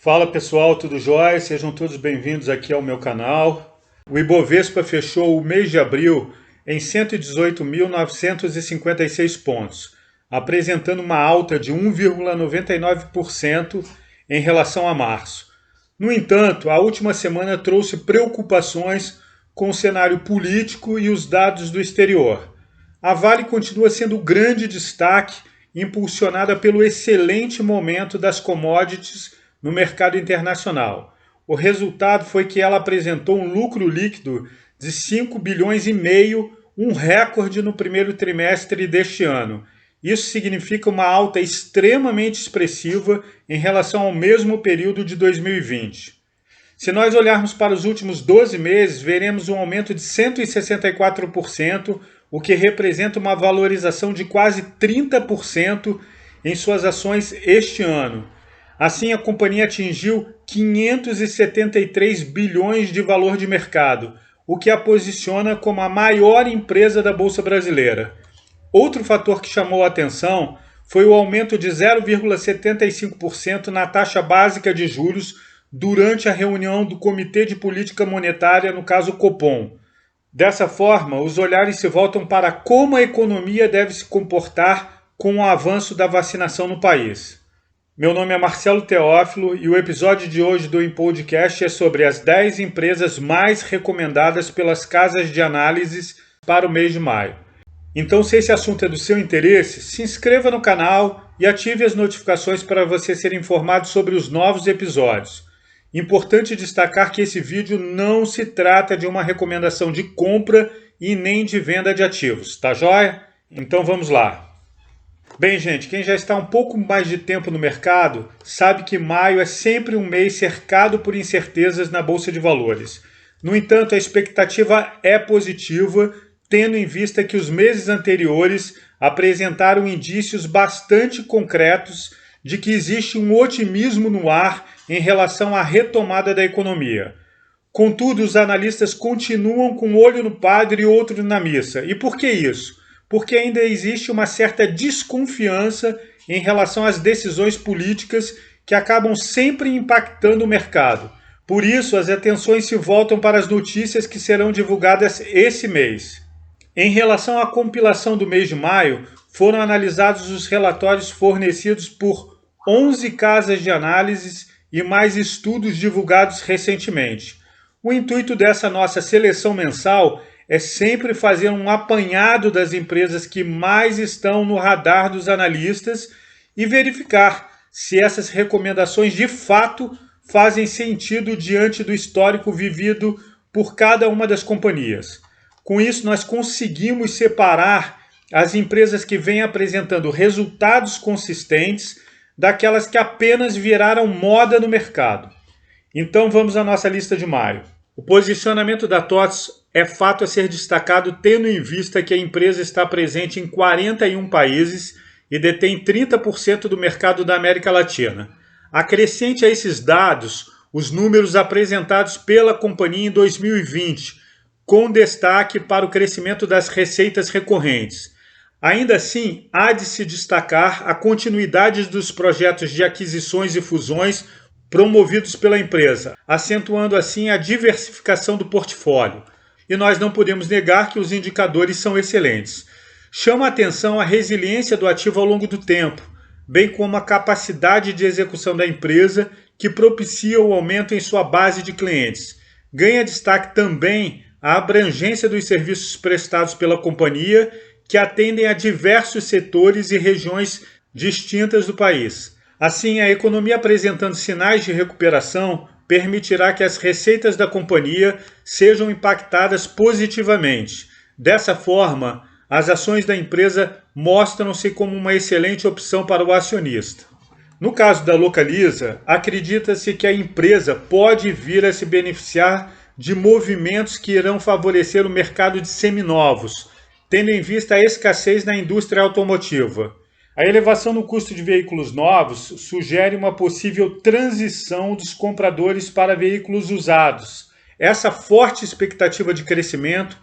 Fala pessoal, tudo jóia? Sejam todos bem-vindos aqui ao meu canal. O Ibovespa fechou o mês de abril em 118.956 pontos, apresentando uma alta de 1,99% em relação a março. No entanto, a última semana trouxe preocupações com o cenário político e os dados do exterior. A Vale continua sendo o grande destaque, impulsionada pelo excelente momento das commodities no mercado internacional. O resultado foi que ela apresentou um lucro líquido de 5 bilhões e meio, um recorde no primeiro trimestre deste ano. Isso significa uma alta extremamente expressiva em relação ao mesmo período de 2020. Se nós olharmos para os últimos 12 meses, veremos um aumento de 164%, o que representa uma valorização de quase 30% em suas ações este ano. Assim, a companhia atingiu 573 bilhões de valor de mercado, o que a posiciona como a maior empresa da Bolsa Brasileira. Outro fator que chamou a atenção foi o aumento de 0,75% na taxa básica de juros durante a reunião do Comitê de Política Monetária, no caso Copom. Dessa forma, os olhares se voltam para como a economia deve se comportar com o avanço da vacinação no país. Meu nome é Marcelo Teófilo e o episódio de hoje do InPodcast é sobre as 10 empresas mais recomendadas pelas casas de análises para o mês de maio. Então, se esse assunto é do seu interesse, se inscreva no canal e ative as notificações para você ser informado sobre os novos episódios. Importante destacar que esse vídeo não se trata de uma recomendação de compra e nem de venda de ativos, tá joia? Então vamos lá. Bem, gente, quem já está um pouco mais de tempo no mercado sabe que maio é sempre um mês cercado por incertezas na Bolsa de Valores. No entanto, a expectativa é positiva, tendo em vista que os meses anteriores apresentaram indícios bastante concretos de que existe um otimismo no ar em relação à retomada da economia. Contudo, os analistas continuam com um olho no padre e outro na missa. E por que isso? Porque ainda existe uma certa desconfiança em relação às decisões políticas que acabam sempre impactando o mercado. Por isso, as atenções se voltam para as notícias que serão divulgadas esse mês. Em relação à compilação do mês de maio, foram analisados os relatórios fornecidos por 11 casas de análises e mais estudos divulgados recentemente. O intuito dessa nossa seleção mensal é sempre fazer um apanhado das empresas que mais estão no radar dos analistas e verificar se essas recomendações de fato fazem sentido diante do histórico vivido por cada uma das companhias. Com isso, nós conseguimos separar as empresas que vêm apresentando resultados consistentes daquelas que apenas viraram moda no mercado. Então vamos à nossa lista de maio. O posicionamento da TOTVS é fato a ser destacado tendo em vista que a empresa está presente em 41 países e detém 30% do mercado da América Latina. Acrescente a esses dados os números apresentados pela companhia em 2020, com destaque para o crescimento das receitas recorrentes. Ainda assim, há de se destacar a continuidade dos projetos de aquisições e fusões promovidos pela empresa, acentuando assim a diversificação do portfólio. E nós não podemos negar que os indicadores são excelentes. Chama a atenção a resiliência do ativo ao longo do tempo, bem como a capacidade de execução da empresa que propicia o aumento em sua base de clientes. Ganha destaque também a abrangência dos serviços prestados pela companhia, que atendem a diversos setores e regiões distintas do país. Assim, a economia apresentando sinais de recuperação permitirá que as receitas da companhia sejam impactadas positivamente. Dessa forma, as ações da empresa mostram-se como uma excelente opção para o acionista. No caso da Localiza, acredita-se que a empresa pode vir a se beneficiar de movimentos que irão favorecer o mercado de seminovos, tendo em vista a escassez na indústria automotiva. A elevação no custo de veículos novos sugere uma possível transição dos compradores para veículos usados. Essa forte expectativa de crescimento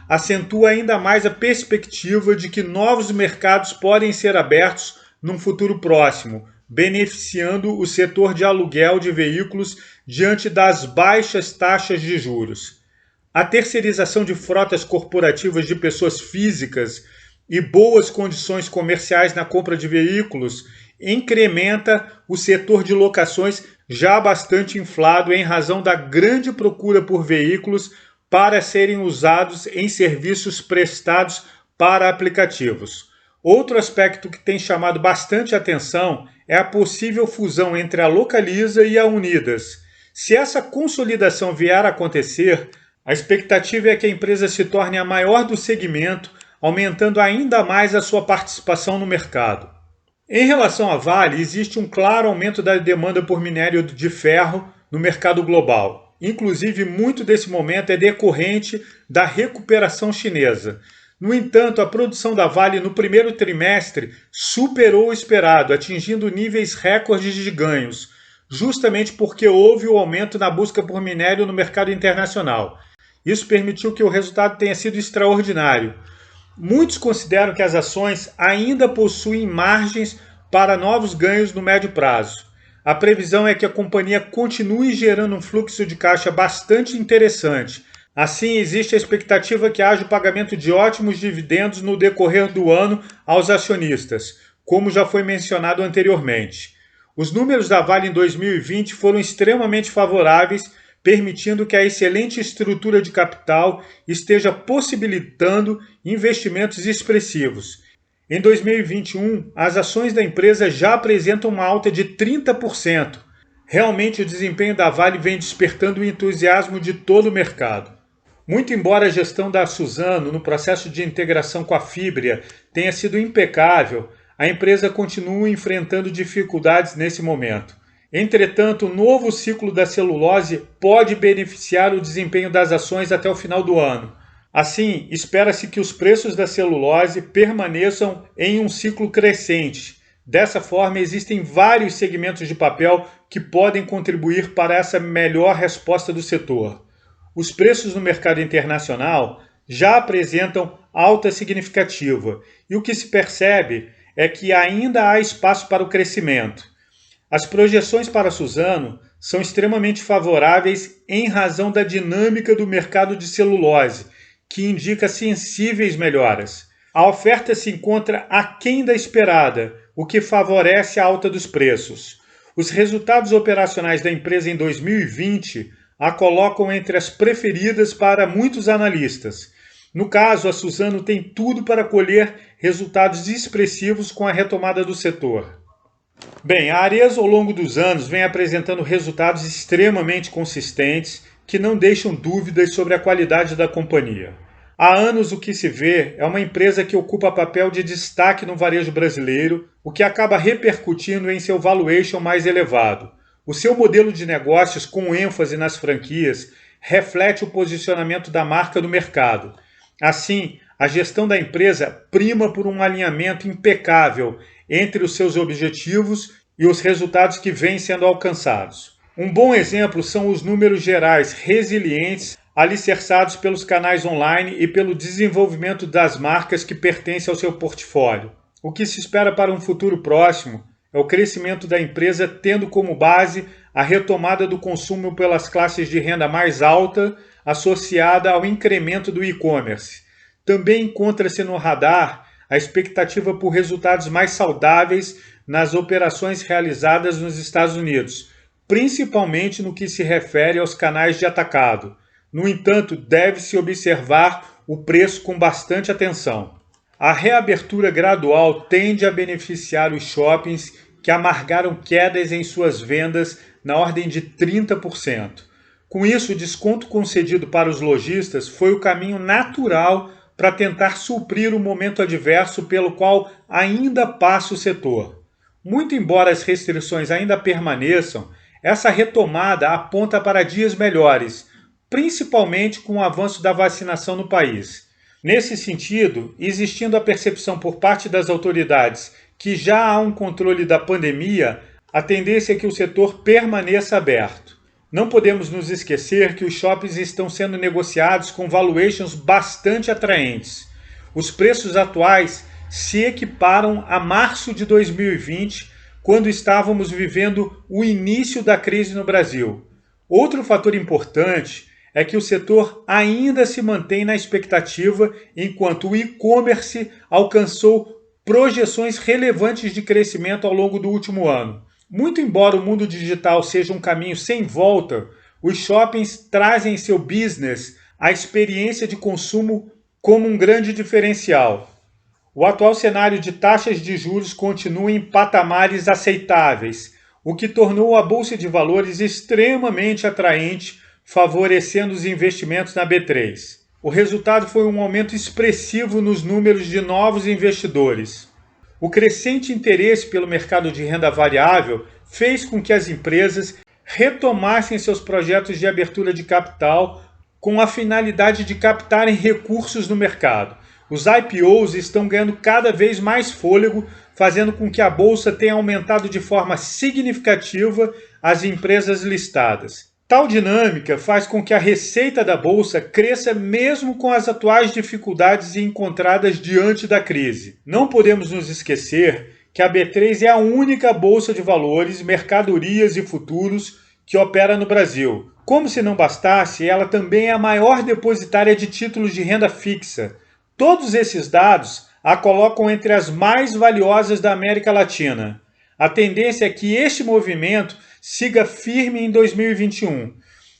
acentua ainda mais a perspectiva de que novos mercados podem ser abertos num futuro próximo, beneficiando o setor de aluguel de veículos diante das baixas taxas de juros. A terceirização de frotas corporativas de pessoas físicas e boas condições comerciais na compra de veículos incrementa o setor de locações já bastante inflado em razão da grande procura por veículos para serem usados em serviços prestados para aplicativos. Outro aspecto que tem chamado bastante atenção é a possível fusão entre a Localiza e a Unidas. Se essa consolidação vier a acontecer, a expectativa é que a empresa se torne a maior do segmento, aumentando ainda mais a sua participação no mercado. Em relação à Vale, existe um claro aumento da demanda por minério de ferro no mercado global. Inclusive, muito desse momento é decorrente da recuperação chinesa. No entanto, a produção da Vale no primeiro trimestre superou o esperado, atingindo níveis recordes de ganhos, justamente porque houve o aumento na busca por minério no mercado internacional. Isso permitiu que o resultado tenha sido extraordinário. Muitos consideram que as ações ainda possuem margens para novos ganhos no médio prazo. A previsão é que a companhia continue gerando um fluxo de caixa bastante interessante. Assim, existe a expectativa que haja o pagamento de ótimos dividendos no decorrer do ano aos acionistas, como já foi mencionado anteriormente. Os números da Vale em 2020 foram extremamente favoráveis, permitindo que a excelente estrutura de capital esteja possibilitando investimentos expressivos. Em 2021, as ações da empresa já apresentam uma alta de 30%. Realmente, o desempenho da Vale vem despertando o entusiasmo de todo o mercado. Muito embora a gestão da Suzano no processo de integração com a Fibria tenha sido impecável, a empresa continua enfrentando dificuldades nesse momento. Entretanto, o novo ciclo da celulose pode beneficiar o desempenho das ações até o final do ano. Assim, espera-se que os preços da celulose permaneçam em um ciclo crescente. Dessa forma, existem vários segmentos de papel que podem contribuir para essa melhor resposta do setor. Os preços no mercado internacional já apresentam alta significativa e o que se percebe é que ainda há espaço para o crescimento. As projeções para a Suzano são extremamente favoráveis em razão da dinâmica do mercado de celulose, que indica sensíveis melhoras. A oferta se encontra aquém da esperada, o que favorece a alta dos preços. Os resultados operacionais da empresa em 2020 a colocam entre as preferidas para muitos analistas. No caso, a Suzano tem tudo para colher resultados expressivos com a retomada do setor. Bem, a Arezzo ao longo dos anos vem apresentando resultados extremamente consistentes que não deixam dúvidas sobre a qualidade da companhia. Há anos o que se vê é uma empresa que ocupa papel de destaque no varejo brasileiro, o que acaba repercutindo em seu valuation mais elevado. O seu modelo de negócios com ênfase nas franquias reflete o posicionamento da marca no mercado. Assim, a gestão da empresa prima por um alinhamento impecável entre os seus objetivos e os resultados que vêm sendo alcançados. Um bom exemplo são os números gerais resilientes alicerçados pelos canais online e pelo desenvolvimento das marcas que pertencem ao seu portfólio. O que se espera para um futuro próximo é o crescimento da empresa tendo como base a retomada do consumo pelas classes de renda mais alta associada ao incremento do e-commerce. Também encontra-se no radar a expectativa por resultados mais saudáveis nas operações realizadas nos Estados Unidos, principalmente no que se refere aos canais de atacado. No entanto, deve-se observar o preço com bastante atenção. A reabertura gradual tende a beneficiar os shoppings que amargaram quedas em suas vendas na ordem de 30%. Com isso, o desconto concedido para os lojistas foi o caminho natural para tentar suprir o momento adverso pelo qual ainda passa o setor. Muito embora as restrições ainda permaneçam, essa retomada aponta para dias melhores, principalmente com o avanço da vacinação no país. Nesse sentido, existindo a percepção por parte das autoridades que já há um controle da pandemia, a tendência é que o setor permaneça aberto. Não podemos nos esquecer que os shoppings estão sendo negociados com valuations bastante atraentes. Os preços atuais se equiparam a março de 2020, quando estávamos vivendo o início da crise no Brasil. Outro fator importante é que o setor ainda se mantém na expectativa, enquanto o e-commerce alcançou projeções relevantes de crescimento ao longo do último ano. Muito embora o mundo digital seja um caminho sem volta, os shoppings trazem em seu business a experiência de consumo como um grande diferencial. O atual cenário de taxas de juros continua em patamares aceitáveis, o que tornou a Bolsa de Valores extremamente atraente, favorecendo os investimentos na B3. O resultado foi um aumento expressivo nos números de novos investidores. O crescente interesse pelo mercado de renda variável fez com que as empresas retomassem seus projetos de abertura de capital com a finalidade de captarem recursos no mercado. Os IPOs estão ganhando cada vez mais fôlego, fazendo com que a bolsa tenha aumentado de forma significativa as empresas listadas. Tal dinâmica faz com que a receita da bolsa cresça mesmo com as atuais dificuldades encontradas diante da crise. Não podemos nos esquecer que a B3 é a única bolsa de valores, mercadorias e futuros que opera no Brasil. Como se não bastasse, ela também é a maior depositária de títulos de renda fixa. Todos esses dados a colocam entre as mais valiosas da América Latina. A tendência é que este movimento siga firme em 2021.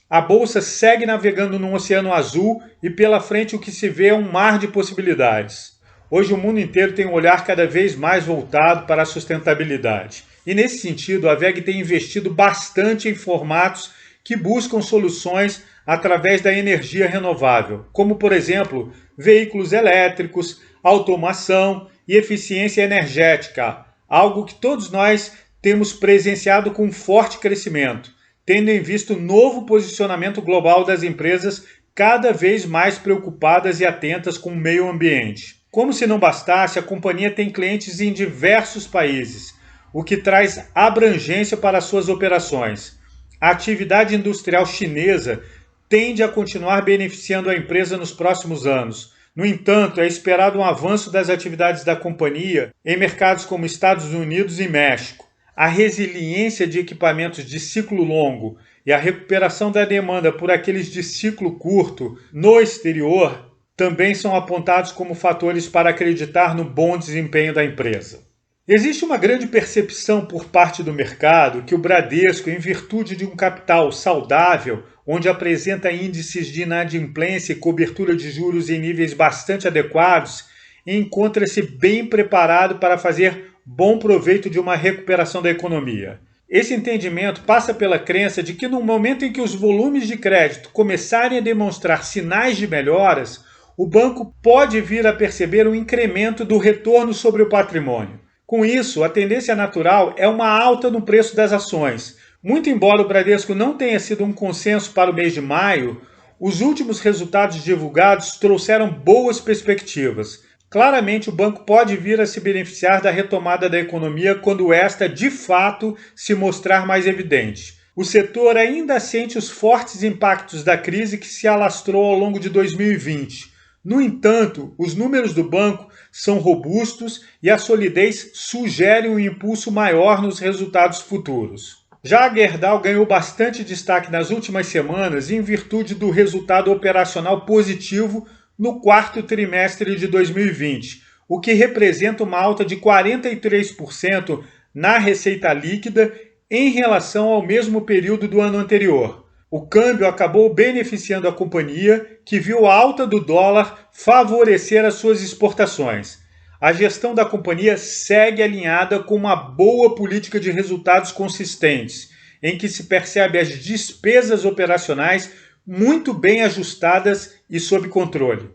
A bolsa segue navegando num oceano azul e pela frente o que se vê é um mar de possibilidades. Hoje o mundo inteiro tem um olhar cada vez mais voltado para a sustentabilidade. E nesse sentido, a VEG tem investido bastante em formatos que buscam soluções através da energia renovável, como por exemplo, veículos elétricos, automação e eficiência energética, algo que todos nós temos presenciado com forte crescimento, tendo em vista o novo posicionamento global das empresas cada vez mais preocupadas e atentas com o meio ambiente. Como se não bastasse, a companhia tem clientes em diversos países, o que traz abrangência para suas operações. A atividade industrial chinesa tende a continuar beneficiando a empresa nos próximos anos. No entanto, é esperado um avanço das atividades da companhia em mercados como Estados Unidos e México. A resiliência de equipamentos de ciclo longo e a recuperação da demanda por aqueles de ciclo curto no exterior também são apontados como fatores para acreditar no bom desempenho da empresa. Existe uma grande percepção por parte do mercado que o Bradesco, em virtude de um capital saudável, onde apresenta índices de inadimplência e cobertura de juros em níveis bastante adequados, encontra-se bem preparado para fazer bom proveito de uma recuperação da economia. Esse entendimento passa pela crença de que no momento em que os volumes de crédito começarem a demonstrar sinais de melhoras, o banco pode vir a perceber um incremento do retorno sobre o patrimônio. Com isso, a tendência natural é uma alta no preço das ações. Muito embora o Bradesco não tenha sido um consenso para o mês de maio, os últimos resultados divulgados trouxeram boas perspectivas. Claramente, o banco pode vir a se beneficiar da retomada da economia quando esta, de fato, se mostrar mais evidente. O setor ainda sente os fortes impactos da crise que se alastrou ao longo de 2020. No entanto, os números do banco são robustos e a solidez sugere um impulso maior nos resultados futuros. Já a Gerdau ganhou bastante destaque nas últimas semanas em virtude do resultado operacional positivo no quarto trimestre de 2020, o que representa uma alta de 43% na receita líquida em relação ao mesmo período do ano anterior. O câmbio acabou beneficiando a companhia, que viu a alta do dólar favorecer as suas exportações. A gestão da companhia segue alinhada com uma boa política de resultados consistentes, em que se percebe as despesas operacionais muito bem ajustadas e sob controle.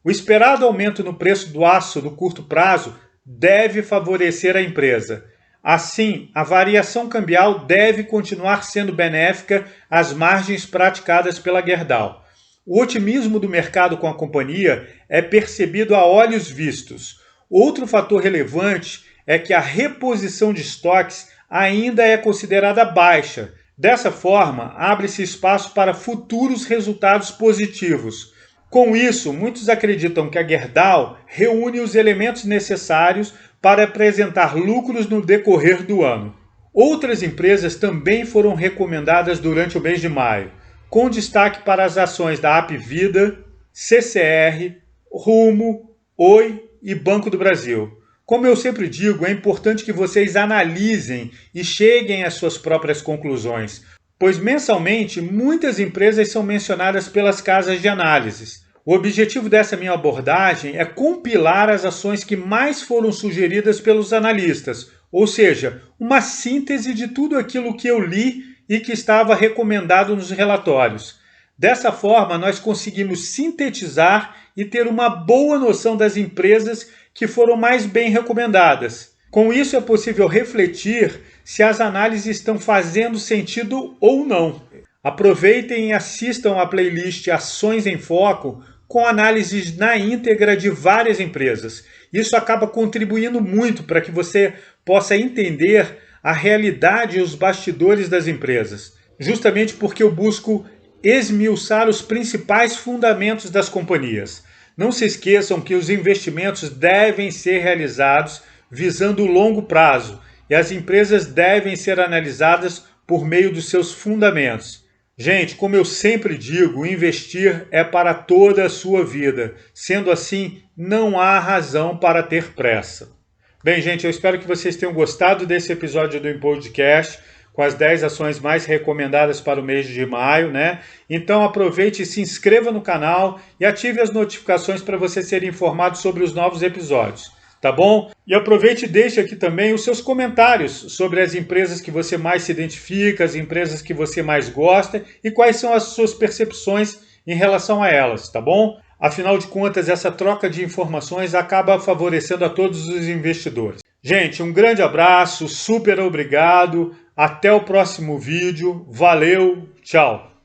O esperado aumento no preço do aço no curto prazo deve favorecer a empresa. Assim, a variação cambial deve continuar sendo benéfica às margens praticadas pela Gerdau. O otimismo do mercado com a companhia é percebido a olhos vistos. Outro fator relevante é que a reposição de estoques ainda é considerada baixa. Dessa forma, abre-se espaço para futuros resultados positivos. Com isso, muitos acreditam que a Gerdau reúne os elementos necessários para apresentar lucros no decorrer do ano. Outras empresas também foram recomendadas durante o mês de maio, com destaque para as ações da Apvida, CCR, Rumo, Oi e Banco do Brasil. Como eu sempre digo, é importante que vocês analisem e cheguem às suas próprias conclusões, pois mensalmente muitas empresas são mencionadas pelas casas de análises. O objetivo dessa minha abordagem é compilar as ações que mais foram sugeridas pelos analistas, ou seja, uma síntese de tudo aquilo que eu li e que estava recomendado nos relatórios. Dessa forma, nós conseguimos sintetizar e ter uma boa noção das empresas que foram mais bem recomendadas. Com isso, é possível refletir se as análises estão fazendo sentido ou não. Aproveitem e assistam a playlist Ações em Foco com análises na íntegra de várias empresas. Isso acaba contribuindo muito para que você possa entender a realidade e os bastidores das empresas, justamente porque eu busco esmiuçar os principais fundamentos das companhias. Não se esqueçam que os investimentos devem ser realizados visando o longo prazo e as empresas devem ser analisadas por meio dos seus fundamentos. Gente, como eu sempre digo, investir é para toda a sua vida. Sendo assim, não há razão para ter pressa. Bem, gente, eu espero que vocês tenham gostado desse episódio do Podcast com as 10 ações mais recomendadas para o mês de maio, né? Então aproveite e se inscreva no canal e ative as notificações para você ser informado sobre os novos episódios, tá bom? E aproveite e deixe aqui também os seus comentários sobre as empresas que você mais se identifica, as empresas que você mais gosta e quais são as suas percepções em relação a elas, tá bom? Afinal de contas, essa troca de informações acaba favorecendo a todos os investidores. Gente, um grande abraço, super obrigado, até o próximo vídeo, valeu, tchau!